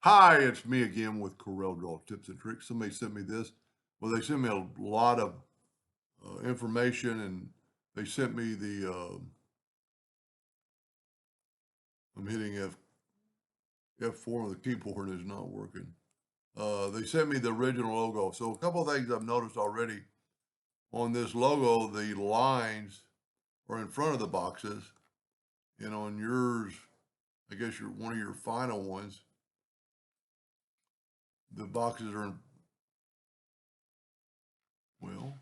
Hi, it's me again with Corel Draw Tips and Tricks. Somebody sent me this. Well, they sent me a lot of information, and they sent me the. I'm hitting F4 on the keyboard and it's not working. They sent me the original logo. So a couple of things I've noticed already on this logo: the lines are in front of the boxes, and on yours, I guess you're one of your final ones. The boxes are in. Well,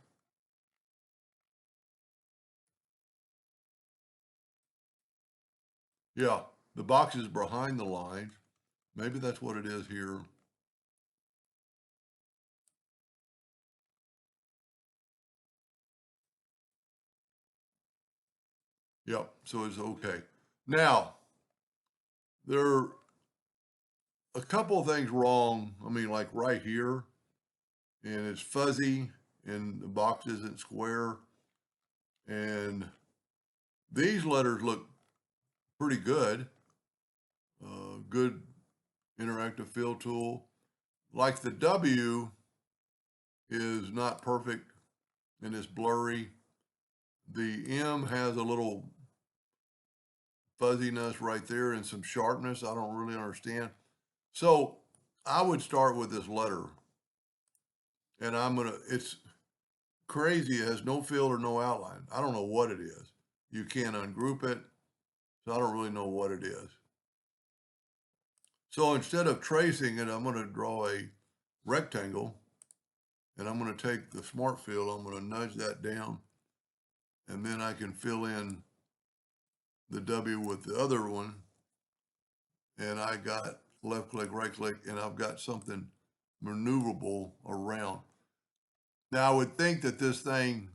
yeah, the boxes behind the lines. Maybe that's what it is here. Yep. So it's okay. Now, there are a couple of things wrong. I mean, like right here, and it's fuzzy, and the box isn't square. And these letters look pretty good. Good interactive fill tool. Like the W is not perfect and it's blurry. The M has a little fuzziness right there and some sharpness. I don't really understand. So I would start with this letter, and it's crazy. It has no fill or no outline. I don't know what it is. You can't ungroup it, so I don't really know what it is. So instead of tracing it, I'm going to draw a rectangle, and I'm going to take the smart fill. I'm going to nudge that down, and then I can fill in the W with the other one, and I got left click, right click, and I've got something maneuverable around. Now I would think that this thing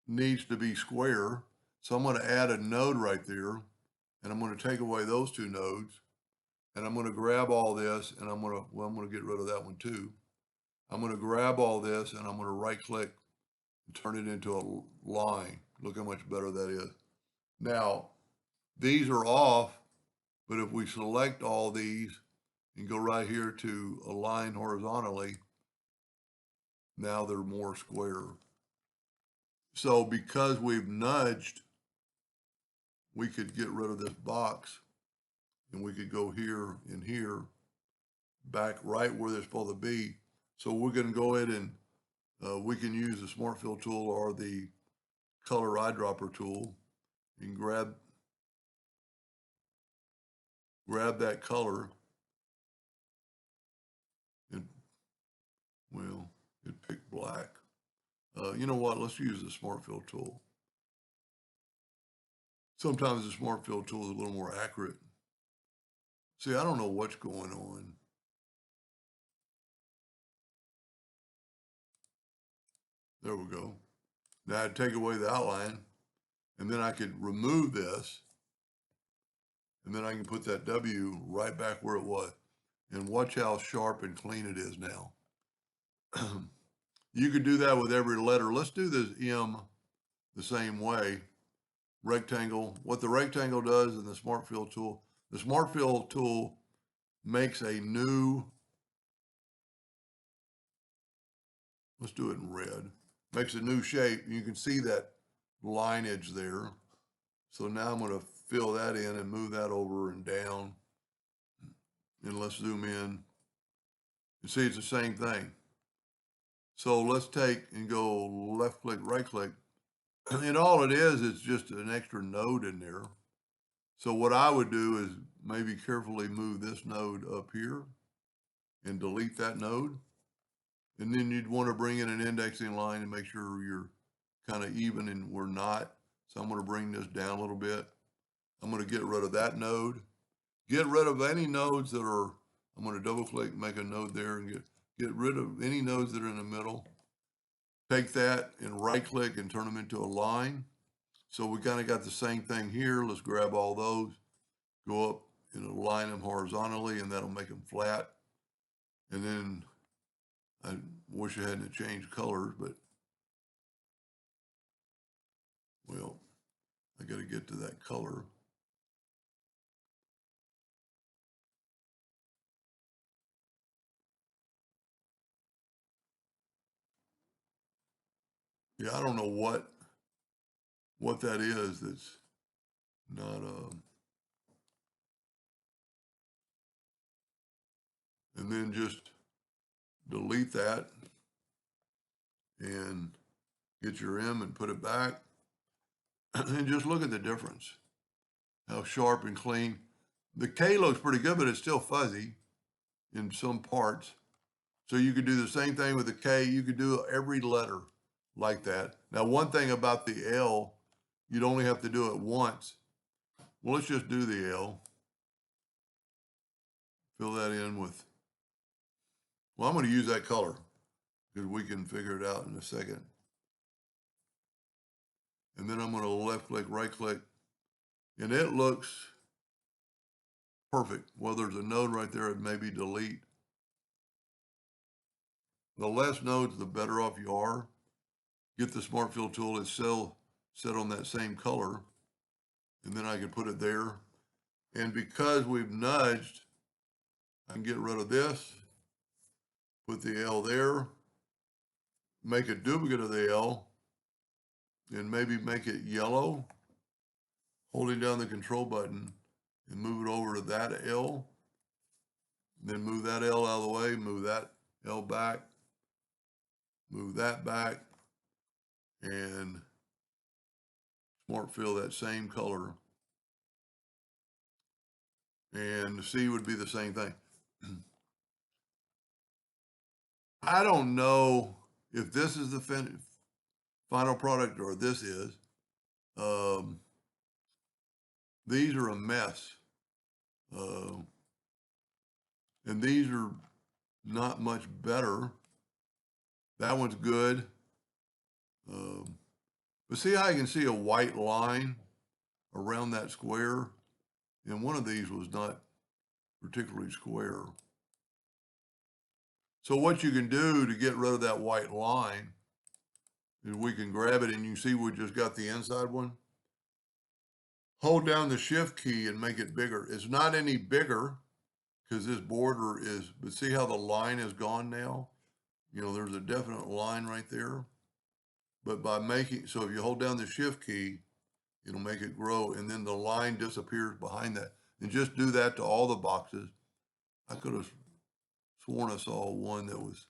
needs to be square, so I'm going to add a node right there, and I'm going to take away those two nodes, and I'm going to grab all this, and I'm going to get rid of that one too. I'm going to grab all this, and I'm going to right click and turn it into a line. Look how much better that is. Now, these are off, but if we select all these and go right here to align horizontally, now they're more square. So because we've nudged, we could get rid of this box, and we could go here and here, back right where they're supposed to be. So we're going to go ahead and we can use the Smart Fill tool or the Color Eyedropper tool and grab that color, and well, it picked black. You know what? Let's use the Smart Fill tool. Sometimes the Smart Fill tool is a little more accurate. See, I don't know what's going on. There we go. Now I'd take away the outline, and then I could remove this, and then I can put that W right back where it was. And watch how sharp and clean it is now. You could do that with every letter. Let's do this M the same way. Rectangle. What the rectangle does in the Smart Fill tool, the Smart Fill tool makes a new, let's do it in red, makes a new shape. You can see that lineage there. So now I'm going to fill that in and move that over and down. And let's zoom in. You see it's the same thing. So let's take and go left click, right click. And all it is just an extra node in there. So what I would do is maybe carefully move this node up here and delete that node. And then you'd want to bring in an indexing line and make sure you're kind of even, and we're not. So I'm going to bring this down a little bit. I'm going to get rid of that node. Get rid of any nodes that are, I'm going to double click, make a node there, and get rid of any nodes that are in the middle. Take that and right click and turn them into a line. So we kind of got the same thing here. Let's grab all those, go up and align them horizontally, and that'll make them flat. And then I wish I hadn't changed colors, but well, I got to get to that color. Yeah, I don't know what that is. That's not and then just delete that and get your M and put it back and just look at the difference. How sharp and clean. The K looks pretty good, but it's still fuzzy in some parts. So you could do the same thing with the K. You could do every letter like that. Now, one thing about the L, you'd only have to do it once. Well, let's just do the L. Fill that in with, well, I'm going to use that color because we can figure it out in a second. And then I'm going to left click, right click, and it looks perfect. Well, there's a node right there, and maybe delete. The less nodes, the better off you are. Get the Smart Fill tool, it's still set on that same color, and then I can put it there. And because we've nudged, I can get rid of this, put the L there, make a duplicate of the L, and maybe make it yellow, holding down the control button, and move it over to that L, then move that L out of the way, move that L back, move that back, and Smart Fill that same color. And the C would be the same thing. I don't know if this is the final product or this is. These are a mess. And these are not much better. That one's good. But see how you can see a white line around that square? And one of these was not particularly square. So what you can do to get rid of that white line is we can grab it, and you see we just got the inside one. Hold down the shift key and make it bigger. It's not any bigger because this border is, but see how the line is gone now? You know, there's a definite line right there. But by making, so if you hold down the shift key, it'll make it grow, and then the line disappears behind that. And just do that to all the boxes. I could have sworn I saw one that was,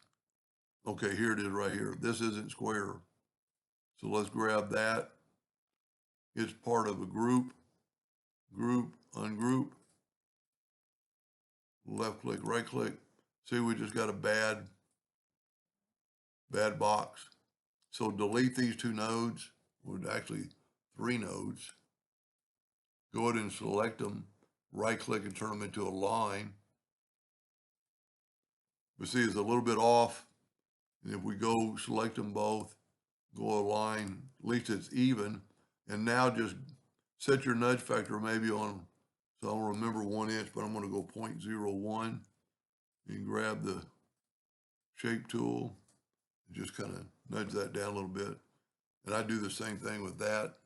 okay, here it is right here. This isn't square. So let's grab that. It's part of a group, ungroup, left click, right click. See, we just got a bad box. So delete these two nodes, or actually 3 nodes. Go ahead and select them, right click and turn them into a line. But see, it's a little bit off. And if we go select them both, go a line, at least it's even. And now just set your nudge factor maybe on, so I don't remember 1 inch, but I'm going to go 0.01 and grab the shape tool and just kind of nudge that down a little bit. And I do the same thing with that.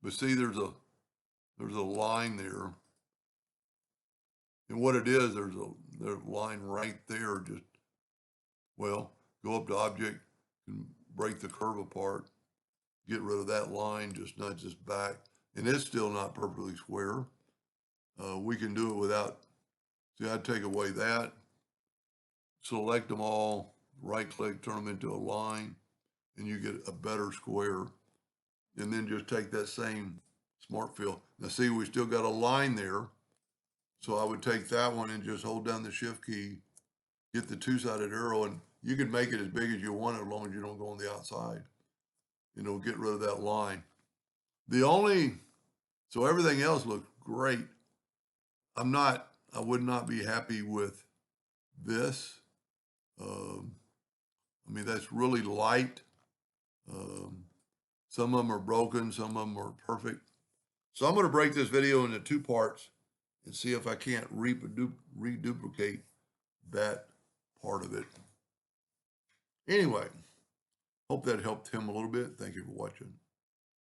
But see, there's a line there. And what it is, there's a line right there. Just, well, go up to object and break the curve apart. Get rid of that line, just nudge this back. And it's still not perfectly square. We can do it without, see, I'd take away that, select them all, right click, turn them into a line, and you get a better square. And then just take that same Smart Fill. Now see, we still got a line there. So I would take that one and just hold down the shift key, get the 2-sided arrow, and you can make it as big as you want as long as you don't go on the outside. And it'll get rid of that line. So everything else looks great. I would not be happy with this. I mean, that's really light. Some of them are broken, some of them are perfect. So I'm going to break this video into 2 parts and see if I can't reduplicate that part of it. Anyway, hope that helped him a little bit. Thank you for watching.